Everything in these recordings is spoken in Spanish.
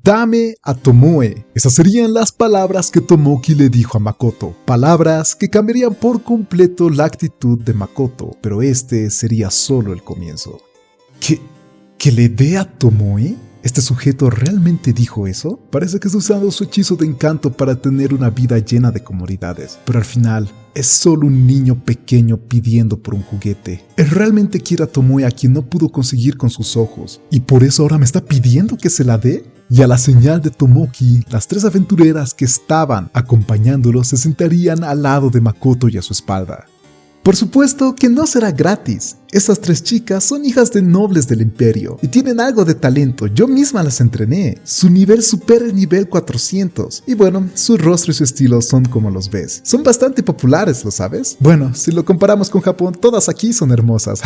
Dame a Tomoe. Esas serían las palabras que Tomoki le dijo a Makoto. Palabras que cambiarían por completo la actitud de Makoto, pero este sería solo el comienzo. ¿Que le dé a Tomoe? ¿Este sujeto realmente dijo eso? Parece que está usando su hechizo de encanto para tener una vida llena de comodidades, pero al final es solo un niño pequeño pidiendo por un juguete. Él realmente quiere a Tomoe, a quien no pudo conseguir con sus ojos, y por eso ahora me está pidiendo que se la dé. Y a la señal de Tomoki, las 3 aventureras que estaban acompañándolo se sentarían al lado de Makoto y a su espalda. Por supuesto que no será gratis. Estas 3 chicas son hijas de nobles del imperio y tienen algo de talento. Yo misma las entrené. Su nivel supera el nivel 400. Y bueno, su rostro y su estilo son como los ves. Son bastante populares, ¿lo sabes? Bueno, si lo comparamos con Japón, todas aquí son hermosas.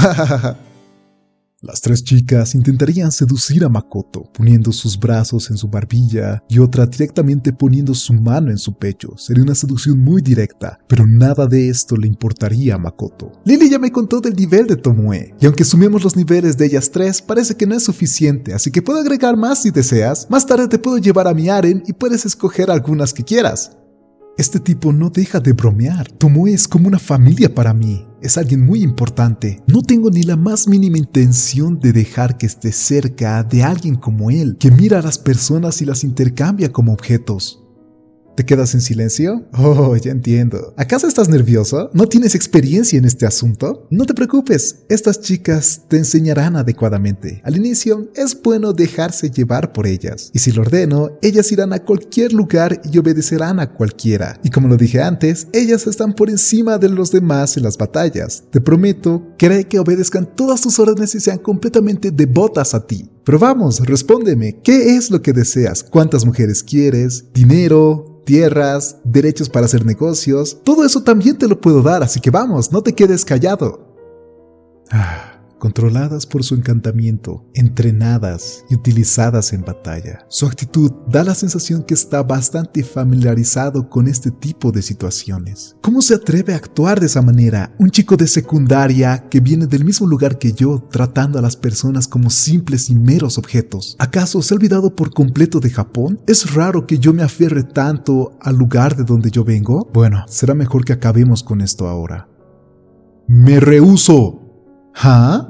Las 3 chicas intentarían seducir a Makoto, poniendo sus brazos en su barbilla y otra directamente poniendo su mano en su pecho. Sería una seducción muy directa, pero nada de esto le importaría a Makoto. Lily ya me contó del nivel de Tomoe, y aunque sumemos los niveles de ellas 3, parece que no es suficiente, así que puedo agregar más si deseas. Más tarde te puedo llevar a mi harem y puedes escoger algunas que quieras. Este tipo no deja de bromear. Tomoe es como una familia para mí. Es alguien muy importante. No tengo ni la más mínima intención de dejar que esté cerca de alguien como él, que mira a las personas y las intercambia como objetos. ¿Te quedas en silencio? Oh, ya entiendo. ¿Acaso estás nervioso? ¿No tienes experiencia en este asunto? No te preocupes, estas chicas te enseñarán adecuadamente. Al inicio, es bueno dejarse llevar por ellas. Y si lo ordeno, ellas irán a cualquier lugar y obedecerán a cualquiera. Y como lo dije antes, ellas están por encima de los demás en las batallas. Te prometo que haré que obedezcan todas tus órdenes y sean completamente devotas a ti. Pero vamos, respóndeme, ¿qué es lo que deseas? ¿Cuántas mujeres quieres? ¿Dinero? ¿Tierras? ¿Derechos para hacer negocios? Todo eso también te lo puedo dar, así que vamos, no te quedes callado. Controladas por su encantamiento, entrenadas y utilizadas en batalla. Su actitud da la sensación que está bastante familiarizado con este tipo de situaciones. ¿Cómo se atreve a actuar de esa manera? Un chico de secundaria que viene del mismo lugar que yo, tratando a las personas como simples y meros objetos. ¿Acaso se ha olvidado por completo de Japón? ¿Es raro que yo me aferre tanto al lugar de donde yo vengo? Bueno, será mejor que acabemos con esto ahora. ¡Me rehúso! ¿Ah?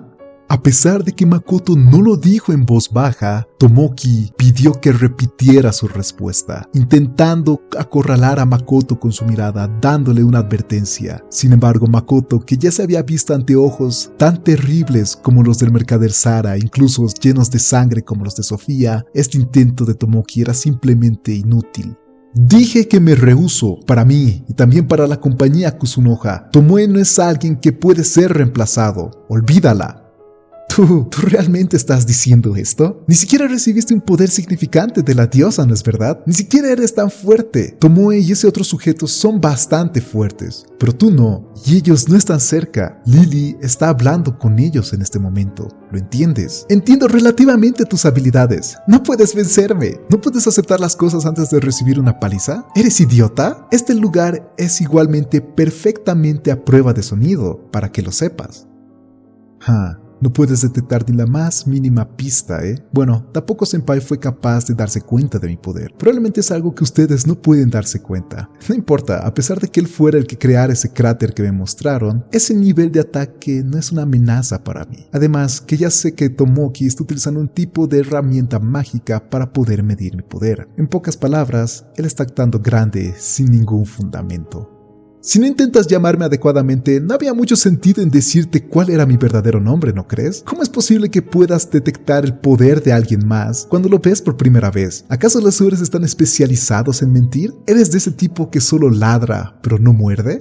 A pesar de que Makoto no lo dijo en voz baja, Tomoki pidió que repitiera su respuesta, intentando acorralar a Makoto con su mirada, dándole una advertencia. Sin embargo, Makoto, que ya se había visto ante ojos tan terribles como los del mercader Sara, incluso llenos de sangre como los de Sofía, este intento de Tomoki era simplemente inútil. Dije que me rehúso, para mí y también para la compañía Kusunoha. Tomoe no es alguien que puede ser reemplazado. Olvídala. ¿Tú realmente estás diciendo esto? Ni siquiera recibiste un poder significante de la diosa, ¿no es verdad? Ni siquiera eres tan fuerte. Tomoe y ese otro sujeto son bastante fuertes, pero tú no, y ellos no están cerca. Lily está hablando con ellos en este momento. ¿Lo entiendes? Entiendo relativamente tus habilidades. No puedes vencerme. ¿No puedes aceptar las cosas antes de recibir una paliza? ¿Eres idiota? Este lugar es igualmente perfectamente a prueba de sonido, para que lo sepas. No puedes detectar ni la más mínima pista, ¿eh? Bueno, tampoco Senpai fue capaz de darse cuenta de mi poder. Probablemente es algo que ustedes no pueden darse cuenta. No importa, a pesar de que él fuera el que creara ese cráter que me mostraron, ese nivel de ataque no es una amenaza para mí. Además, que ya sé que Tomoki está utilizando un tipo de herramienta mágica para poder medir mi poder. En pocas palabras, él está actuando grande sin ningún fundamento. Si no intentas llamarme adecuadamente, no había mucho sentido en decirte cuál era mi verdadero nombre, ¿no crees? ¿Cómo es posible que puedas detectar el poder de alguien más cuando lo ves por primera vez? ¿Acaso los hombres están especializados en mentir? ¿Eres de ese tipo que solo ladra, pero no muerde?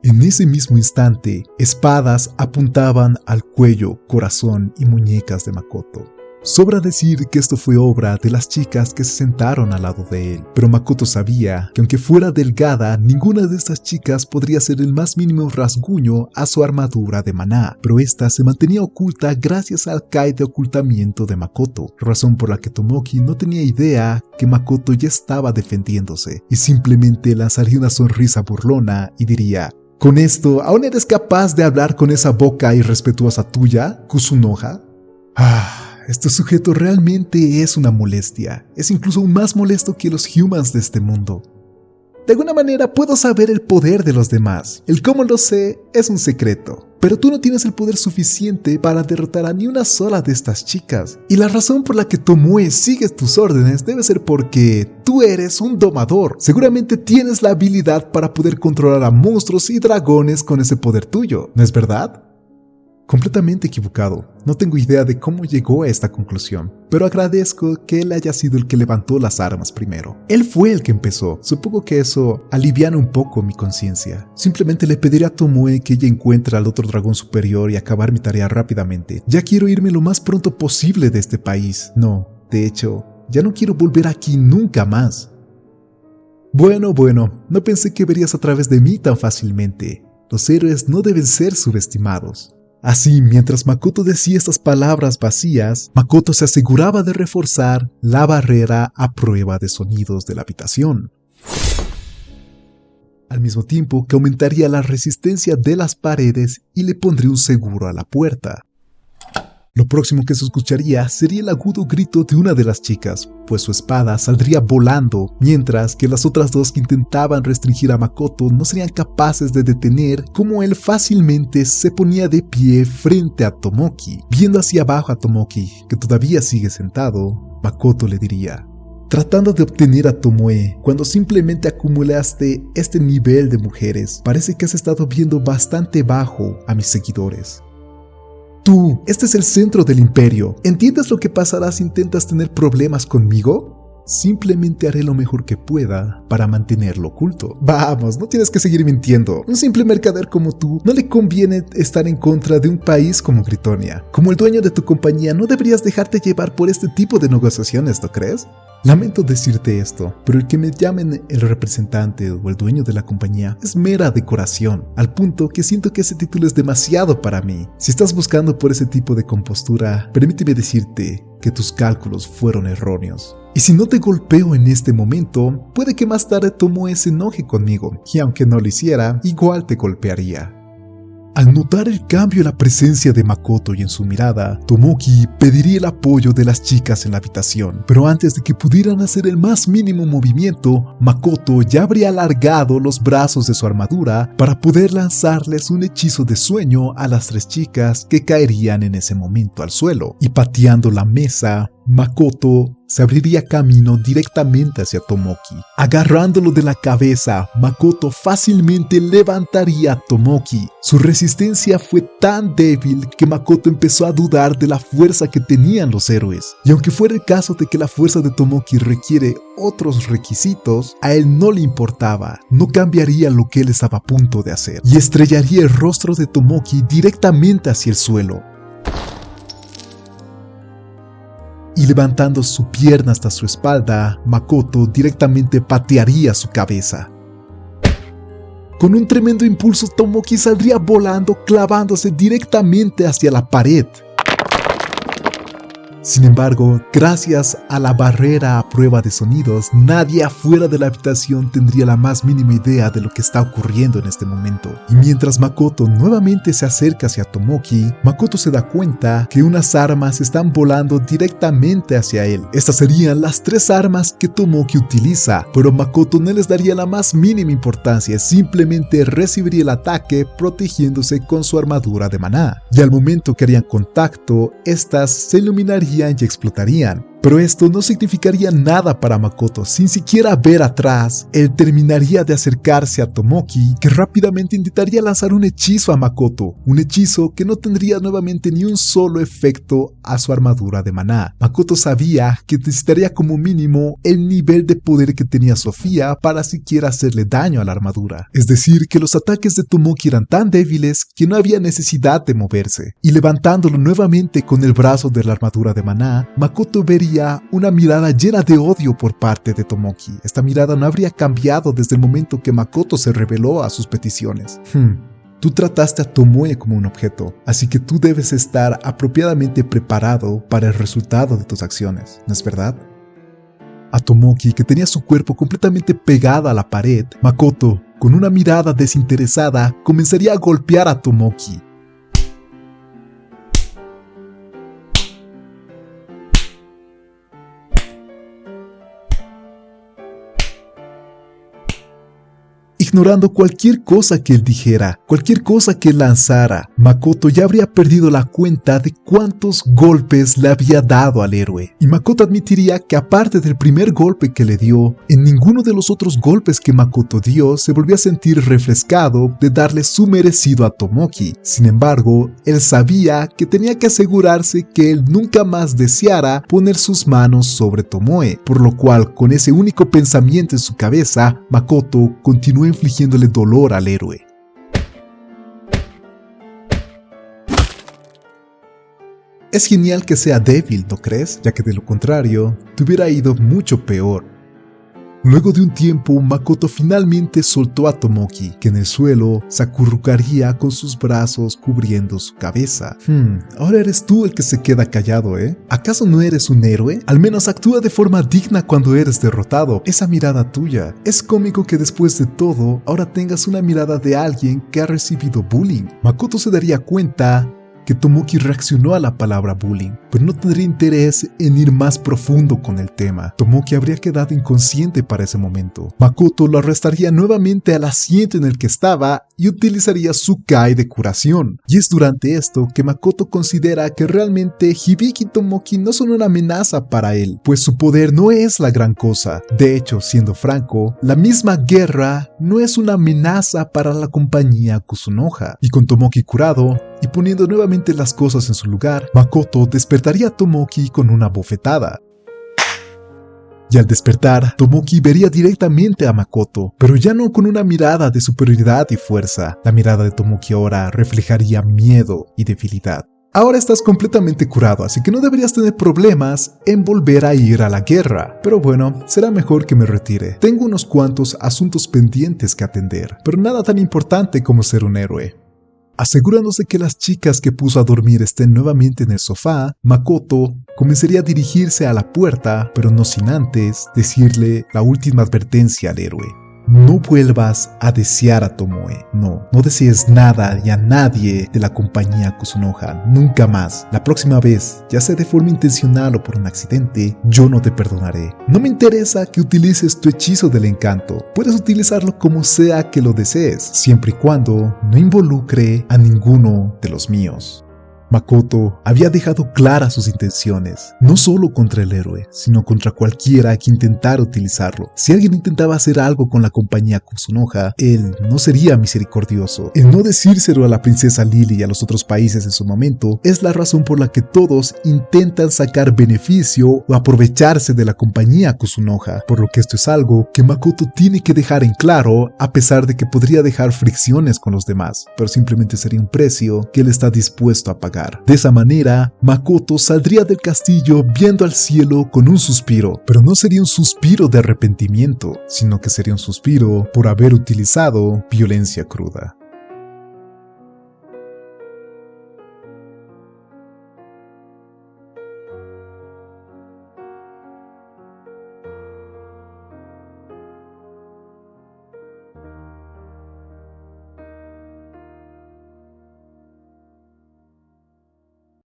En ese mismo instante, espadas apuntaban al cuello, corazón y muñecas de Makoto. Sobra decir que esto fue obra de las chicas que se sentaron al lado de él, pero Makoto sabía que aunque fuera delgada, ninguna de estas chicas podría hacer el más mínimo rasguño a su armadura de maná, pero esta se mantenía oculta gracias al kai de ocultamiento de Makoto, razón por la que Tomoki no tenía idea que Makoto ya estaba defendiéndose, y simplemente lanzaría una sonrisa burlona y diría: ¿con esto aún eres capaz de hablar con esa boca irrespetuosa tuya, Kusunoha? este sujeto realmente es una molestia. Es incluso aún más molesto que los humans de este mundo. De alguna manera puedo saber el poder de los demás. El cómo lo sé es un secreto. Pero tú no tienes el poder suficiente para derrotar a ni una sola de estas chicas. Y la razón por la que Tomoe sigue tus órdenes debe ser porque tú eres un domador. Seguramente tienes la habilidad para poder controlar a monstruos y dragones con ese poder tuyo, ¿no es verdad? Completamente equivocado. No tengo idea de cómo llegó a esta conclusión, pero agradezco que él haya sido el que levantó las armas primero. Él fue el que empezó. Supongo que eso aliviana un poco mi conciencia. Simplemente le pediré a Tomoe que ella encuentre al otro dragón superior y acabar mi tarea rápidamente. Ya quiero irme lo más pronto posible de este país. No, de hecho, ya no quiero volver aquí nunca más. Bueno, no pensé que verías a través de mí tan fácilmente. Los héroes no deben ser subestimados. Así, mientras Makoto decía estas palabras vacías, Makoto se aseguraba de reforzar la barrera a prueba de sonidos de la habitación, al mismo tiempo que aumentaría la resistencia de las paredes y le pondría un seguro a la puerta. Lo próximo que se escucharía sería el agudo grito de una de las chicas, pues su espada saldría volando, mientras que las otras dos que intentaban restringir a Makoto no serían capaces de detener cómo él fácilmente se ponía de pie frente a Tomoki. Viendo hacia abajo a Tomoki, que todavía sigue sentado, Makoto le diría: tratando de obtener a Tomoe, cuando simplemente acumulaste este nivel de mujeres, parece que has estado viendo bastante bajo a mis seguidores. Tú, este es el centro del imperio. ¿Entiendes lo que pasará si intentas tener problemas conmigo? Simplemente haré lo mejor que pueda para mantenerlo oculto. Vamos, no tienes que seguir mintiendo. Un simple mercader como tú no le conviene estar en contra de un país como Gritonia. Como el dueño de tu compañía, no deberías dejarte llevar por este tipo de negociaciones, ¿no crees? Lamento decirte esto, pero el que me llamen el representante o el dueño de la compañía es mera decoración, al punto que siento que ese título es demasiado para mí. Si estás buscando por ese tipo de compostura, permíteme decirte que tus cálculos fueron erróneos. Y si no te golpeo en este momento, puede que más tarde Tomoe se enoje conmigo, y aunque no lo hiciera, igual te golpearía. Al notar el cambio en la presencia de Makoto y en su mirada, Tomoki pediría el apoyo de las chicas en la habitación, pero antes de que pudieran hacer el más mínimo movimiento, Makoto ya habría alargado los brazos de su armadura para poder lanzarles un hechizo de sueño a las tres chicas que caerían en ese momento al suelo, y pateando la mesa, Makoto se abriría camino directamente hacia Tomoki. Agarrándolo de la cabeza, Makoto fácilmente levantaría a Tomoki. Su resistencia fue tan débil que Makoto empezó a dudar de la fuerza que tenían los héroes. Y aunque fuera el caso de que la fuerza de Tomoki requiere otros requisitos, a él no le importaba. No cambiaría lo que él estaba a punto de hacer, y estrellaría el rostro de Tomoki directamente hacia el suelo. Y levantando su pierna hasta su espalda, Makoto directamente patearía su cabeza. Con un tremendo impulso, Tomoki saldría volando, clavándose directamente hacia la pared. Sin embargo, gracias a la barrera a prueba de sonidos, nadie afuera de la habitación tendría la más mínima idea de lo que está ocurriendo en este momento. Y mientras Makoto nuevamente se acerca hacia Tomoki, Makoto se da cuenta que unas armas están volando directamente hacia él. Estas serían las 3 armas que Tomoki utiliza, pero Makoto no les daría la más mínima importancia, simplemente recibiría el ataque protegiéndose con su armadura de maná. Y al momento que harían contacto, estas se iluminarían y explotarían. Pero esto no significaría nada para Makoto. Sin siquiera ver atrás, él terminaría de acercarse a Tomoki, que rápidamente intentaría lanzar un hechizo a Makoto. Un hechizo que no tendría nuevamente ni un solo efecto a su armadura de maná. Makoto sabía que necesitaría como mínimo el nivel de poder que tenía Sofía para siquiera hacerle daño a la armadura. Es decir, que los ataques de Tomoki eran tan débiles que no había necesidad de moverse. Y levantándolo nuevamente con el brazo de la armadura de maná, Makoto vería una mirada llena de odio por parte de Tomoki. Esta mirada no habría cambiado desde el momento que Makoto se reveló a sus peticiones. Tú trataste a Tomoe como un objeto, así que tú debes estar apropiadamente preparado para el resultado de tus acciones, ¿no es verdad? A Tomoki, que tenía su cuerpo completamente pegado a la pared, Makoto, con una mirada desinteresada, comenzaría a golpear a Tomoki. ignorando cualquier cosa que él dijera, cualquier cosa que él lanzara. Makoto ya habría perdido la cuenta de cuántos golpes le había dado al héroe. Y Makoto admitiría que aparte del primer golpe que le dio, en ninguno de los otros golpes que Makoto dio se volvió a sentir refrescado de darle su merecido a Tomoki. Sin embargo, él sabía que tenía que asegurarse que él nunca más deseara poner sus manos sobre Tomoe, por lo cual con ese único pensamiento en su cabeza, Makoto continuó infligiéndole dolor al héroe. Es genial que sea débil, ¿no crees? Ya que de lo contrario, te hubiera ido mucho peor. Luego de un tiempo, Makoto finalmente soltó a Tomoki, que en el suelo se acurrucaría con sus brazos cubriendo su cabeza. Ahora eres tú el que se queda callado, ¿eh? ¿Acaso no eres un héroe? Al menos actúa de forma digna cuando eres derrotado. Esa mirada tuya. Es cómico que después de todo, ahora tengas una mirada de alguien que ha recibido bullying. Makoto se daría cuenta que Tomoki reaccionó a la palabra bullying, pero no tendría interés en ir más profundo con el tema. Tomoki habría quedado inconsciente para ese momento. Makoto lo arrastraría nuevamente al asiento en el que estaba y utilizaría su Kai de curación. Y es durante esto que Makoto considera que realmente Hibiki y Tomoki no son una amenaza para él, pues su poder no es la gran cosa. De hecho, siendo franco, la misma guerra no es una amenaza para la compañía Kusunoha. Y con Tomoki curado, y poniendo nuevamente las cosas en su lugar, Makoto despertaría a Tomoki con una bofetada. Y al despertar, Tomoki vería directamente a Makoto, pero ya no con una mirada de superioridad y fuerza. La mirada de Tomoki ahora reflejaría miedo y debilidad. Ahora estás completamente curado, así que no deberías tener problemas en volver a ir a la guerra. Pero bueno, será mejor que me retire. Tengo unos cuantos asuntos pendientes que atender, pero nada tan importante como ser un héroe. Asegurándose que las chicas que puso a dormir estén nuevamente en el sofá, Makoto comenzaría a dirigirse a la puerta, pero no sin antes decirle la última advertencia al héroe. No vuelvas a desear a Tomoe. No desees nada y a nadie de la compañía Kusunoha. Nunca más. La próxima vez, ya sea de forma intencional o por un accidente, yo no te perdonaré. No me interesa que utilices tu hechizo del encanto. Puedes utilizarlo como sea que lo desees, siempre y cuando no involucre a ninguno de los míos. Makoto había dejado claras sus intenciones, no solo contra el héroe, sino contra cualquiera que intentara utilizarlo. Si alguien intentaba hacer algo con la compañía Kusunoha, él no sería misericordioso. El no decírselo a la princesa Lily y a los otros países en su momento es la razón por la que todos intentan sacar beneficio o aprovecharse de la compañía Kusunoha, por lo que esto es algo que Makoto tiene que dejar en claro, a pesar de que podría dejar fricciones con los demás, pero simplemente sería un precio que él está dispuesto a pagar. De esa manera, Makoto saldría del castillo viendo al cielo con un suspiro, pero no sería un suspiro de arrepentimiento, sino que sería un suspiro por haber utilizado violencia cruda.